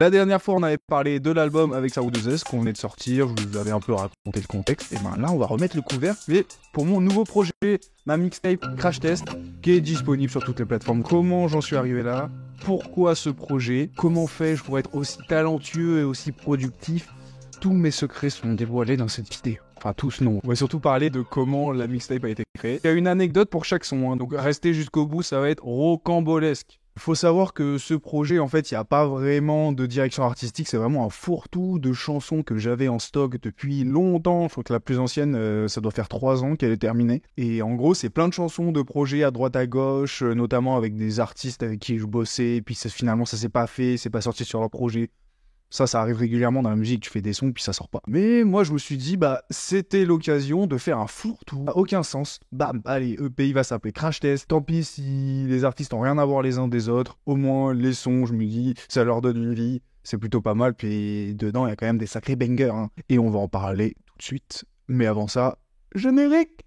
La dernière fois, on avait parlé de l'album avec Sao 2S qu'on venait de sortir, je vous avais un peu raconté le contexte, et ben là, on va remettre le couvercle, mais pour mon nouveau projet, ma mixtape Crash Test, qui est disponible sur toutes les plateformes. Comment j'en suis arrivé là? Pourquoi ce projet? Comment fais-je pour être aussi talentueux et aussi productif? Tous mes secrets sont dévoilés dans cette vidéo. Enfin, tous non. On va surtout parler de comment la mixtape a été créée. Il y a une anecdote pour chaque son, hein, donc restez jusqu'au bout, ça va être rocambolesque. Il faut savoir que ce projet, en fait, il n'y a pas vraiment de direction artistique, c'est vraiment un fourre-tout de chansons que j'avais en stock depuis longtemps. Je crois que la plus ancienne, ça doit faire 3 ans qu'elle est terminée. Et en gros, c'est plein de chansons de projets à droite à gauche, notamment avec des artistes avec qui je bossais, et puis finalement ça s'est pas fait, c'est pas sorti sur leur projet. Ça arrive régulièrement dans la musique, tu fais des sons puis ça sort pas. Mais moi je me suis dit, c'était l'occasion de faire un fourre-tout, aucun sens. Bam, allez, EP il va s'appeler Crash Test, tant pis si les artistes ont rien à voir les uns des autres, au moins les sons, je me dis, ça leur donne une vie, c'est plutôt pas mal, puis dedans il y a quand même des sacrés bangers, hein. Et on va en parler tout de suite. Mais avant ça, générique!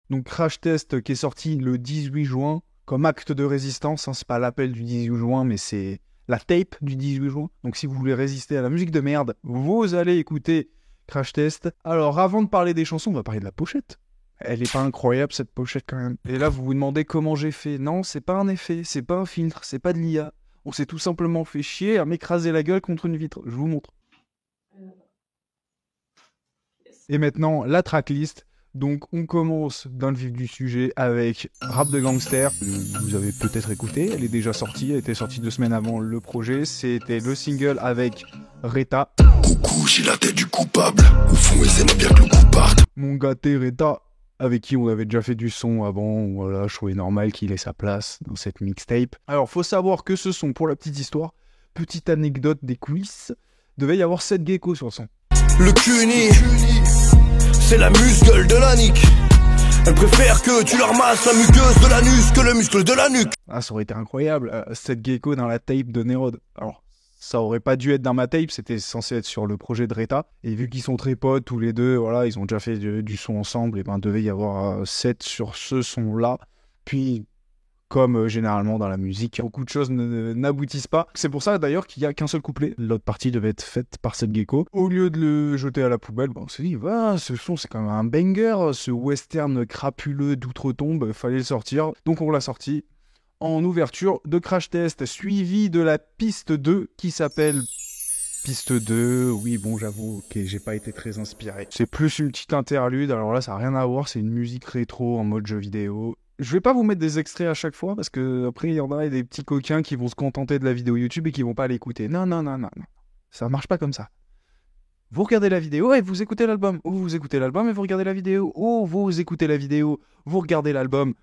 Donc Crash Test qui est sorti le 18 juin, comme acte de résistance, hein, c'est pas l'appel du 18 juin, mais c'est la tape du 18 juin. Donc si vous voulez résister à la musique de merde, vous allez écouter Crash Test. Alors avant de parler des chansons, on va parler de la pochette. Elle est pas incroyable cette pochette quand même. Et là vous vous demandez comment j'ai fait. Non, c'est pas un effet, c'est pas un filtre, c'est pas de l'IA. On s'est tout simplement fait chier à m'écraser la gueule contre une vitre. Je vous montre. Et maintenant, la tracklist. Donc on commence dans le vif du sujet avec Rap de Gangster. Vous avez peut-être écouté, elle est déjà sortie, elle était sortie 2 semaines avant le projet. C'était le single avec Reta. Coucou, j'ai la tête du coupable. Au fond, ils aiment bien que le coup parte. Mon gâté Reta, avec qui on avait déjà fait du son avant. Voilà, je trouvais normal qu'il ait sa place dans cette mixtape. Alors faut savoir que ce son, pour la petite histoire, petite anecdote des coulisses, devait y avoir 7 geckos sur le son. Le CUNY, c'est la muscle de la nique. Elle préfère que tu leur masses la muqueuse de l'anus que le muscle de la nuque. Ah, ça aurait été incroyable, 7 geckos dans la tape de Nerod. Alors, ça aurait pas dû être dans ma tape, c'était censé être sur le projet de Reta. Et vu qu'ils sont très potes, tous les deux, voilà, ils ont déjà fait du son ensemble, et ben, devait y avoir 7 sur ce son-là. Puis, comme généralement dans la musique, beaucoup de choses n'aboutissent pas. C'est pour ça d'ailleurs qu'il n'y a qu'un seul couplet. L'autre partie devait être faite par cette gecko. Au lieu de le jeter à la poubelle, on s'est dit, ce son c'est quand même un banger, ce western crapuleux d'outre-tombe, fallait le sortir. Donc on l'a sorti en ouverture de Crash Test, suivi de la piste 2 qui s'appelle... Piste 2, oui bon j'avoue que j'ai pas été très inspiré. C'est plus une petite interlude, alors là ça n'a rien à voir, c'est une musique rétro en mode jeu vidéo. Je vais pas vous mettre des extraits à chaque fois, parce que après il y en a des petits coquins qui vont se contenter de la vidéo YouTube et qui vont pas l'écouter. Non. Ça marche pas comme ça. Vous regardez la vidéo et vous écoutez l'album. Ou vous écoutez l'album et vous regardez la vidéo. Ou vous écoutez la vidéo, vous regardez l'album.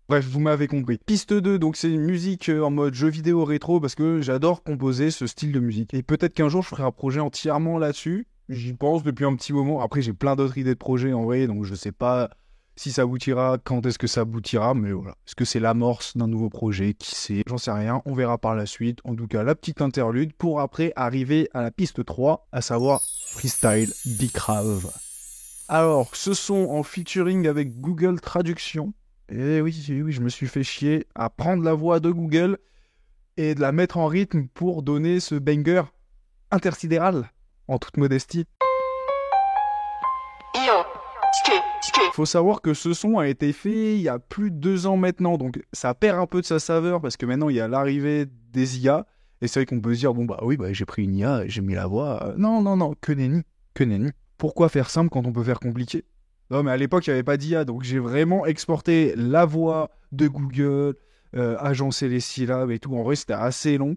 Bref, vous m'avez compris. Piste 2, donc c'est une musique en mode jeu vidéo rétro, parce que j'adore composer ce style de musique. Et peut-être qu'un jour je ferai un projet entièrement là-dessus. J'y pense depuis un petit moment. Après j'ai plein d'autres idées de projets en vrai, donc je sais pas... Si ça aboutira, quand est-ce que ça aboutira, mais voilà. Est-ce que c'est l'amorce d'un nouveau projet? Qui sait? J'en sais rien, on verra par la suite. En tout cas, la petite interlude pour après arriver à la piste 3, à savoir Freestyle Bicrave. Alors, ce son en featuring avec Google Traduction. Et oui, je me suis fait chier à prendre la voix de Google et de la mettre en rythme pour donner ce banger intersidéral, en toute modestie. Faut savoir que ce son a été fait il y a plus de 2 ans maintenant, donc ça perd un peu de sa saveur parce que maintenant il y a l'arrivée des IA, et c'est vrai qu'on peut se dire, j'ai pris une IA et j'ai mis la voix. Non, que nenni. Pourquoi faire simple quand on peut faire compliqué? Non mais à l'époque il n'y avait pas d'IA, donc j'ai vraiment exporté la voix de Google, agencé les syllabes et tout, en vrai c'était assez long.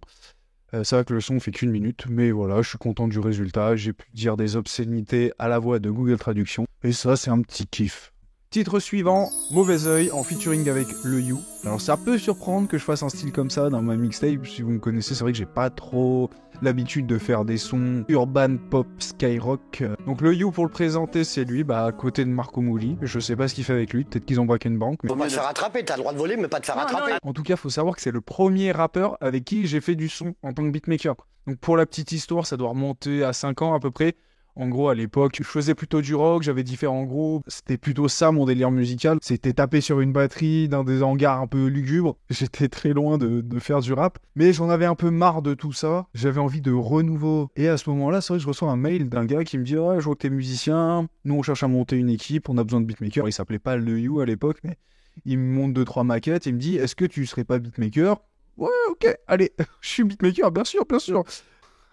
C'est vrai que le son fait qu'1 minute, mais voilà, je suis content du résultat. J'ai pu dire des obscénités à la voix de Google Traduction, et ça, c'est un petit kiff. Titre suivant, Mauvais Oeil, en featuring avec Le You. Alors ça peut surprendre que je fasse un style comme ça dans ma mixtape. Si vous me connaissez, c'est vrai que j'ai pas trop l'habitude de faire des sons urban, pop, skyrock. Donc Le You, pour le présenter, c'est lui, à côté de Marco Mouli. Je sais pas ce qu'il fait avec lui, peut-être qu'ils ont braqué une banque. Mais... Faut pas te faire rattraper, t'as le droit de voler, mais pas te faire rattraper. En tout cas, faut savoir que c'est le premier rappeur avec qui j'ai fait du son en tant que beatmaker. Donc pour la petite histoire, ça doit remonter à 5 ans à peu près. En gros, à l'époque, je faisais plutôt du rock, j'avais différents groupes. C'était plutôt ça mon délire musical. C'était taper sur une batterie dans des hangars un peu lugubres. J'étais très loin de faire du rap. Mais j'en avais un peu marre de tout ça. J'avais envie de renouveau. Et à ce moment-là, c'est vrai que je reçois un mail d'un gars qui me dit « Ouais, je vois que t'es musicien. Nous, on cherche à monter une équipe. On a besoin de beatmaker. » Il s'appelait pas Le You à l'époque, mais il me montre 2-3 maquettes. Il me dit « Est-ce que tu serais pas beatmaker ?» Ouais, ok, allez, je suis beatmaker, bien sûr, bien sûr.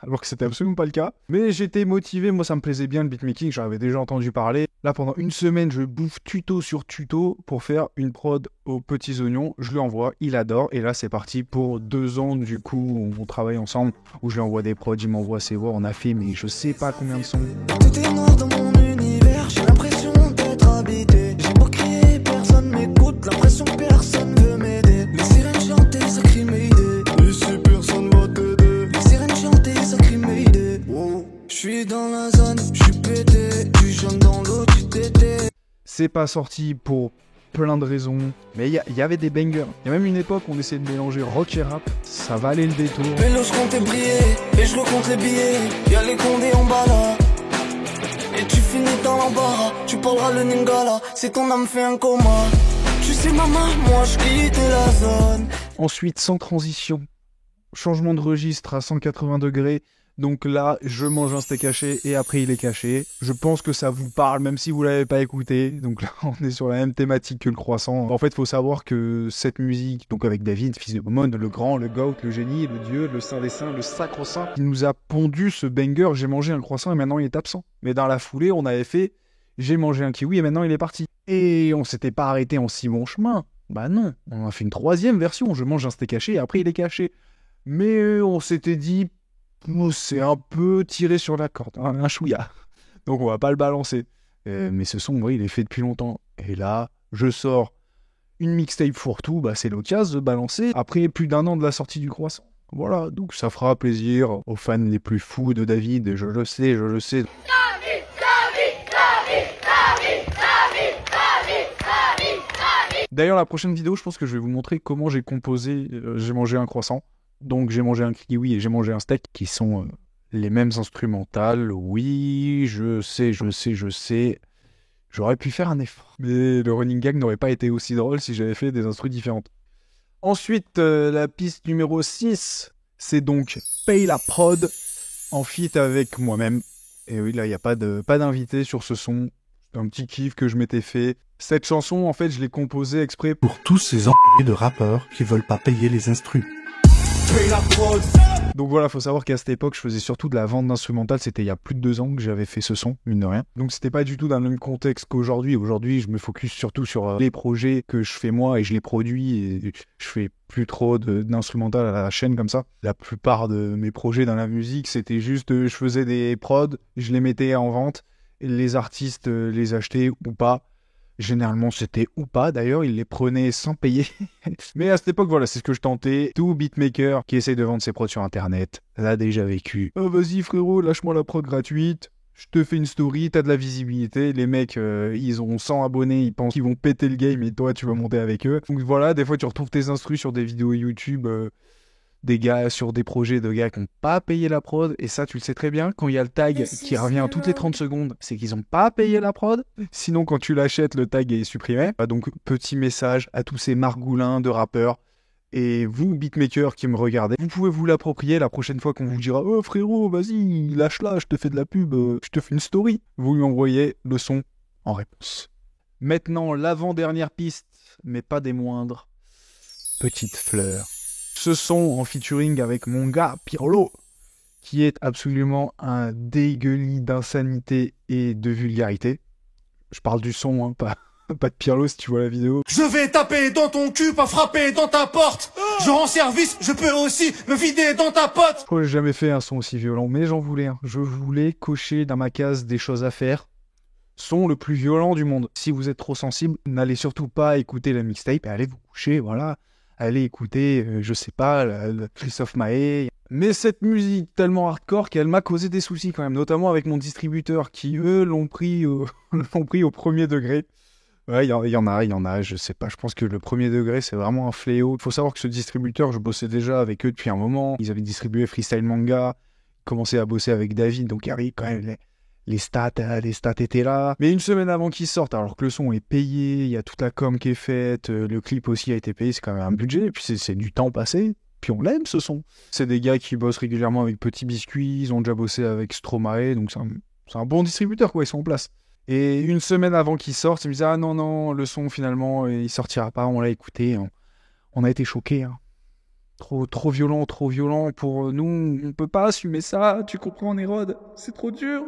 Alors que c'était absolument pas le cas. Mais j'étais motivé, moi ça me plaisait bien le beatmaking, j'en avais déjà entendu parler. Là pendant une semaine, je bouffe tuto sur tuto pour faire une prod aux petits oignons. Je lui envoie, il adore. Et là c'est parti pour 2 ans du coup, on travaille ensemble. Où je lui envoie des prods, il m'envoie ses voix. On a fait mais je sais pas combien de sons. Tout est noir dans mon univers, j'ai l'impression d'être habité. J'ai beau crier, personne m'écoute, l'impression que personne veut m'aider. Les sirènes chantaient, ça crie Mayday. Ici personne va t'aider. Les sirènes chantaient, ça crie Mayday. Oh, j'suis dans la zone, j'suis pété. Du jaune dans l'eau, du tété. C'est pas sorti pour plein de raisons, mais il y avait des bangers. Il y a même une époque où on essayait de mélanger rock et rap. Ça valait le détour. Vélo, j'comptais briller, et je recompte les billets. Y'a les condés en bas là. Et tu finis dans l'embarras, tu parleras le Ningala, si ton âme fait un coma. Tu sais maman, moi je quitte la zone. Ensuite, sans transition, changement de registre à 180 degrés. Donc là, je mange un steak haché et après il est caché. Je pense que ça vous parle même si vous l'avez pas écouté. Donc là, on est sur la même thématique que le croissant. En fait, il faut savoir que cette musique, donc avec David, fils de Momon, le grand, le goat, le génie, le dieu, le saint des saints, le sacro-saint, il nous a pondu ce banger. J'ai mangé un croissant et maintenant il est absent. Mais dans la foulée, on avait fait j'ai mangé un kiwi et maintenant il est parti. Et on s'était pas arrêté en si bon chemin. Bah non, on a fait une 3e version. Je mange un steak haché et après il est caché. Mais on s'était dit c'est un peu tiré sur la corde, hein, un chouïa. Donc on va pas le balancer. Mais ce son, oui, il est fait depuis longtemps. Et là, je sors une mixtape fourre-tout, bah c'est l'occasion de balancer après plus d'1 an de la sortie du croissant. Voilà, donc ça fera plaisir aux fans les plus fous de David, je le sais, je le sais. D'ailleurs, la prochaine vidéo, je pense que je vais vous montrer comment j'ai composé J'ai mangé un croissant. Donc j'ai mangé un kiwi et j'ai mangé un steak qui sont les mêmes instrumentales. Oui, je sais. J'aurais pu faire un effort. Mais le running gag n'aurait pas été aussi drôle si j'avais fait des instrus différentes. Ensuite, la piste numéro 6, c'est donc Paye la prod en feat avec moi-même. Et oui, là, il n'y a pas d'invité sur ce son. C'est un petit kiff que je m'étais fait. Cette chanson, en fait, je l'ai composée exprès pour tous ces enculés de rappeurs qui veulent pas payer les instrus. Donc voilà, faut savoir qu'à cette époque, je faisais surtout de la vente d'instrumentales. C'était il y a plus de 2 ans que j'avais fait ce son, mine de rien. Donc c'était pas du tout dans le même contexte qu'aujourd'hui. Aujourd'hui, je me focus surtout sur les projets que je fais moi et je les produis. Et je fais plus trop d'instrumentales à la chaîne comme ça. La plupart de mes projets dans la musique, c'était juste, je faisais des prods, je les mettais en vente. Et les artistes les achetaient ou pas. Généralement, c'était ou pas. D'ailleurs, ils les prenaient sans payer. Mais à cette époque, voilà, c'est ce que je tentais. Tout beatmaker qui essaye de vendre ses prods sur Internet l'a déjà vécu. Oh, vas-y, frérot, lâche-moi la prod gratuite. Je te fais une story, t'as de la visibilité. Les mecs, ils ont 100 abonnés, ils pensent qu'ils vont péter le game et toi, tu vas monter avec eux. Donc voilà, des fois, tu retrouves tes instrus sur des vidéos YouTube des gars sur des projets de gars qui n'ont pas payé la prod, et ça tu le sais très bien, quand il y a le tag qui revient toutes les 30 secondes, c'est qu'ils n'ont pas payé la prod, sinon quand tu l'achètes, le tag est supprimé. Donc petit message à tous ces margoulins de rappeurs, et vous beatmakers qui me regardez, vous pouvez vous l'approprier la prochaine fois qu'on vous dira « Oh frérot, vas-y, lâche-la, je te fais de la pub, je te fais une story », vous lui envoyez le son en réponse. Maintenant, l'avant-dernière piste, mais pas des moindres, Petite Fleur. Ce son en featuring avec mon gars Pirlo, qui est absolument un dégueulis d'insanité et de vulgarité. Je parle du son, hein, pas de Pirlo si tu vois la vidéo. Je vais taper dans ton cul, pas frapper dans ta porte. Je rends service, je peux aussi me vider dans ta pote. Je crois que j'ai jamais fait un son aussi violent, mais j'en voulais un. Je voulais cocher dans ma case des choses à faire. Son le plus violent du monde. Si vous êtes trop sensible, n'allez surtout pas écouter la mixtape et allez vous coucher, voilà. Allez écouter, je sais pas, le Christophe Maé. Mais cette musique tellement hardcore qu'elle m'a causé des soucis quand même, notamment avec mon distributeur qui, eux, l'ont pris au premier degré. Ouais, il y en a, je sais pas, je pense que le premier degré, c'est vraiment un fléau. Il faut savoir que ce distributeur, je bossais déjà avec eux depuis un moment. Ils avaient distribué Freestyle Manga, commencé à bosser avec David, donc il y avait quand même les stats étaient là. Mais une semaine avant qu'ils sortent, alors que le son est payé, il y a toute la com qui est faite, le clip aussi a été payé, c'est quand même un budget, et puis c'est du temps passé. Puis on l'aime ce son. C'est des gars qui bossent régulièrement avec Petit Biscuit, ils ont déjà bossé avec Stromae, donc c'est un bon distributeur, quoi, ils sont en place. Et une semaine avant qu'ils sortent, ils me disent « Ah non, le son finalement, il sortira pas, on l'a écouté, on a été choqués. Hein. Trop violent pour nous, on peut pas assumer ça, tu comprends Nérode, c'est trop dur. »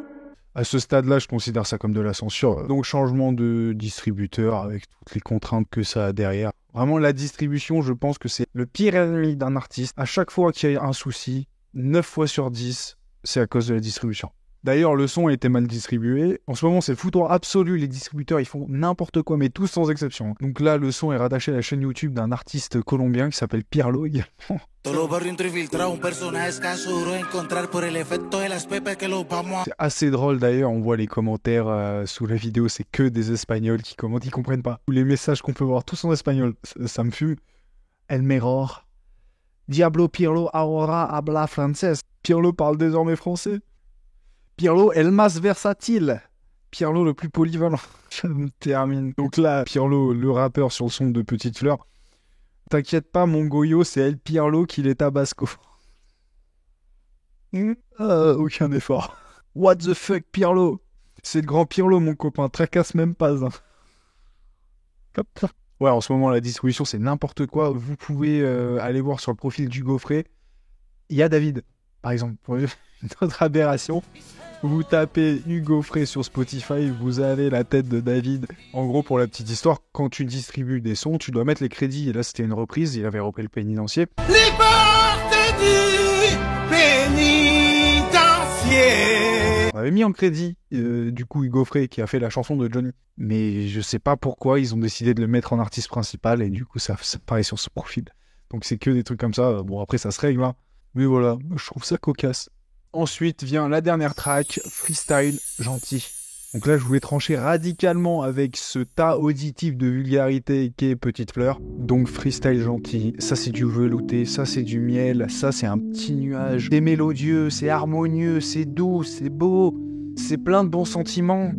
À ce stade-là, je considère ça comme de la censure. Donc changement de distributeur avec toutes les contraintes que ça a derrière. Vraiment, la distribution, je pense que c'est le pire ennemi d'un artiste. À chaque fois qu'il y a un souci, 9 fois sur 10, c'est à cause de la distribution. D'ailleurs, le son a été mal distribué. En ce moment, c'est le foutoir absolu. Les distributeurs, ils font n'importe quoi, mais tous sans exception. Donc là, le son est rattaché à la chaîne YouTube d'un artiste colombien qui s'appelle Pirlo également. C'est assez drôle d'ailleurs, on voit les commentaires sous la vidéo, c'est que des Espagnols qui commentent, ils comprennent pas. Ou les messages qu'on peut voir, tous en espagnol, ça me fume. El mejor. Diablo Pirlo ahora habla francés. Pirlo parle désormais français. Pirlo el más versatile. Pirlo le plus polyvalent. Ça me termine. Donc là, Pirlo, le rappeur sur le son de Petite Fleur. T'inquiète pas, mon Goyo, c'est El Pirlo qui les tabasco. Aucun effort. What the fuck, Pirlo? C'est le grand Pirlo, mon copain. Tracasse même pas. Hein. Hop. Ouais, en ce moment, la distribution, c'est n'importe quoi. Vous pouvez aller voir sur le profil du Gaufret. Il y a David, par exemple. Pour une autre aberration. Vous tapez Hugo Frey sur Spotify, vous avez la tête de David. En gros, pour la petite histoire, quand tu distribues des sons, tu dois mettre les crédits. Et là, c'était une reprise, il avait repris le pénitencier. Liberté du pénitencier. On avait mis en crédit, du coup, Hugo Frey qui a fait la chanson de Johnny. Mais je sais pas pourquoi, ils ont décidé de le mettre en artiste principal et du coup, ça paraît sur ce profil. Donc c'est que des trucs comme ça. Bon, après, ça se règle, hein. Mais voilà, je trouve ça cocasse. Ensuite vient la dernière track, Freestyle Gentil. Donc là, je voulais trancher radicalement avec ce tas auditif de vulgarité qu'est Petite Fleur. Donc Freestyle Gentil, ça c'est du velouté, ça c'est du miel, ça c'est un petit nuage. C'est mélodieux, c'est harmonieux, c'est doux, c'est beau, c'est plein de bons sentiments.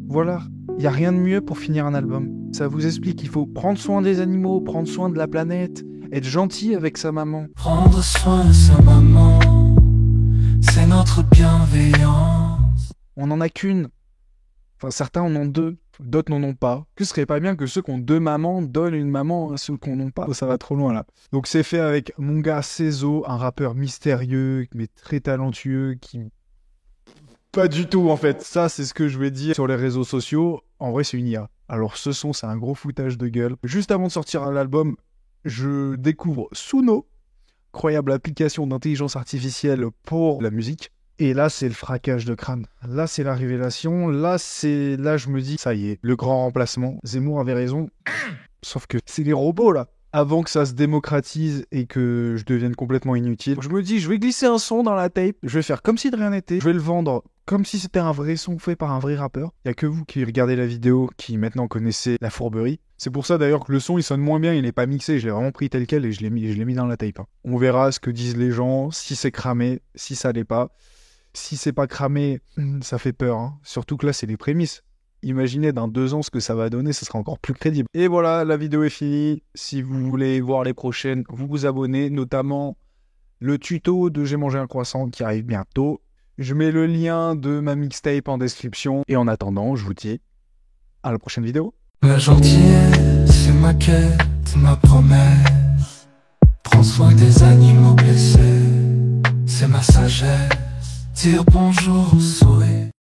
Voilà, il n'y a rien de mieux pour finir un album. Ça vous explique qu'il faut prendre soin des animaux, prendre soin de la planète, être gentil avec sa maman. Prendre soin de sa maman, c'est notre bienveillance. On n'en a qu'une. Enfin, certains en ont deux, d'autres n'en ont pas. Que ce serait pas bien que ceux qui ont deux mamans donnent une maman à ceux qui n'en ont pas? Ça va trop loin là. Donc c'est fait avec mon gars Cezo, un rappeur mystérieux, mais très talentueux, qui... Pas du tout en fait. Ça, c'est ce que je vais dire sur les réseaux sociaux. En vrai, c'est une IA. Alors ce son, c'est un gros foutage de gueule. Juste avant de sortir l'album, je découvre Suno, incroyable application d'intelligence artificielle pour la musique. Et là, c'est le fracasse de crâne. Là, c'est la révélation. Là, je me dis, ça y est, le grand remplacement. Zemmour avait raison. Sauf que c'est les robots, là. Avant que ça se démocratise et que je devienne complètement inutile, je me dis, je vais glisser un son dans la tape. Je vais faire comme si de rien n'était. Je vais le vendre comme si c'était un vrai son fait par un vrai rappeur. Il n'y a que vous qui regardez la vidéo, qui maintenant connaissez la fourberie. C'est pour ça d'ailleurs que le son il sonne moins bien, il n'est pas mixé, je l'ai vraiment pris tel quel et je l'ai mis dans la tape. Hein. On verra ce que disent les gens, si c'est cramé, si ça l'est pas. Si c'est pas cramé, ça fait peur. Hein. Surtout que là c'est les prémices. Imaginez dans 2 ans ce que ça va donner, ce sera encore plus crédible. Et voilà, la vidéo est finie. Si vous voulez voir les prochaines, vous vous abonnez, notamment le tuto de J'ai mangé un croissant qui arrive bientôt. Je mets le lien de ma mixtape en description. Et en attendant, je vous dis à la prochaine vidéo. La gentillesse, c'est ma quête, ma promesse. Prends soin des animaux blessés, c'est ma sagesse. Dire bonjour, souris.